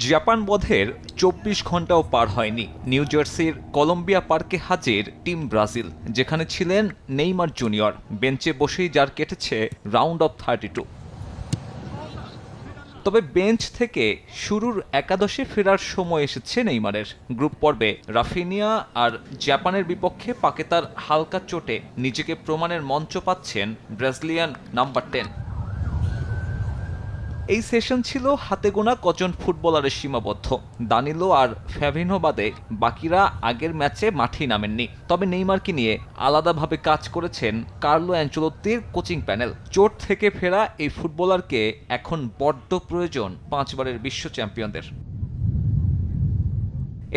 Japan বধের ২৪ ঘন্টাও পার হয়নি, new জার্সির কলম্বিয়া পার্কে হাজির টিম ব্রাজিল, যেখানে ছিলেন নেইমার জুনিয়র। বেঞ্চে বসেই যার কেটেছে রাউন্ড অফ 32। তবে বেঞ্চ থেকে শুরুর একাদশে ফেরার সময় এসেছে নেইমারের। গ্রুপ পর্বে রাফিনিয়া আর জাপানের বিপক্ষে পাকেতার হালকা চোটে নিজেকে প্রমাণের মঞ্চ পাচ্ছেন ব্রাজিলিয়ান নাম্বার 10। এই সেশন ছিল হাতে গোনা কজন ফুটবলারের সীমাবদ্ধ। দানিলো আর ফ্যাভিনহো বাদে বাকিরা আগের ম্যাচে মাঠেই নামেননি। তবে নেইমারকে নিয়ে আলাদাভাবে কাজ করেছেন কার্লো অ্যানচেলোত্তির কোচিং প্যানেল। চোট থেকে ফেরা এই ফুটবলারকে এখন বড্ড প্রয়োজন 5 বারের বিশ্ব চ্যাম্পিয়নদের।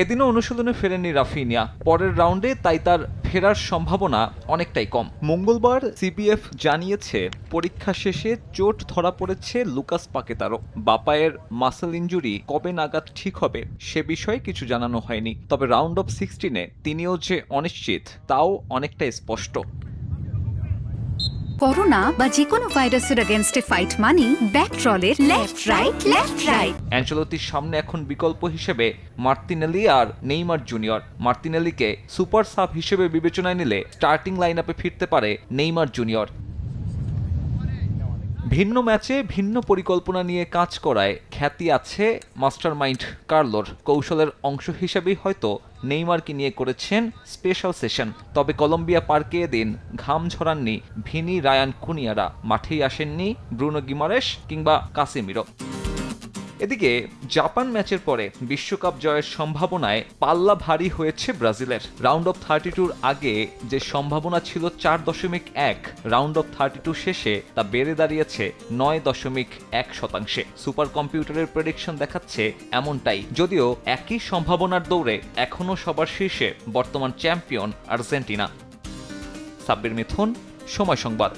এদিনও অনুশীলনে ফেরেননি রাফিনিয়া। পরের রাউন্ডে তাই তার ফেরার সম্ভাবনা অনেকটাই কম। মঙ্গলবার সিবিএফ জানিয়েছে পরীক্ষা শেষে চোট ধরা পড়েছে লুকাস পাকেতারও। বাপায়ের মাসেল ইনজুরি কবে নাগাদ ঠিক হবে সে বিষয়ে কিছু জানানো হয়নি। তবে রাউন্ড অফ 16-এ তিনিও যে অনিশ্চিত তাও অনেকটাই স্পষ্ট। করোনা বা যে কোনো ভাইরাসের এগেইনস্টে ফাইট মানি ব্যাকট্রলের লেফট রাইট। অ্যানচেলোত্তির সামনে এখন বিকল্প হিসেবে মার্তিনেলি আর নেইমার জুনিয়র। মার্তিনেলিকে সুপার সাব হিসেবে বিবেচনায় নিলে স্টার্টিং লাইনআপে ফিরতে পারে নেইমার জুনিয়র। ভিন্ন ম্যাচে ভিন্ন পরিকল্পনা নিয়ে কাজ করায় খ্যাতি আছে মাস্টারমাইন্ড কার্লোর। কৌশলের অংশ হিসেবেই হয়তো নেইমারকে নিয়ে করেছেন স্পেশাল সেশন। তবে কলম্বিয়া পার্কে এদিন ঘাম ঝরাননি ভিনি রায়ান কুনিয়ারা, মাঠেই আসেননি ব্রুনো গিমারেশ কিংবা কাসেমিরো। এদিকে জাপান ম্যাচের পরে বিশ্বকাপ জয়ের সম্ভাবনায় পাল্লা ভারী হয়েছে ব্রাজিলের। রাউন্ড অফ 32-র আগে যে সম্ভাবনা ছিল 4.1, রাউন্ড অফ 32 শেষে তা বেড়ে দাঁড়িয়েছে 9.1%। সুপার কম্পিউটারের প্রেডিকশন দেখাচ্ছে এমনটাই, যদিও একই সম্ভাবনার দৌড়ে এখনও সবার শীর্ষে বর্তমান চ্যাম্পিয়ন আর্জেন্টিনা। সাব্বির মিথুন, সময় সংবাদ।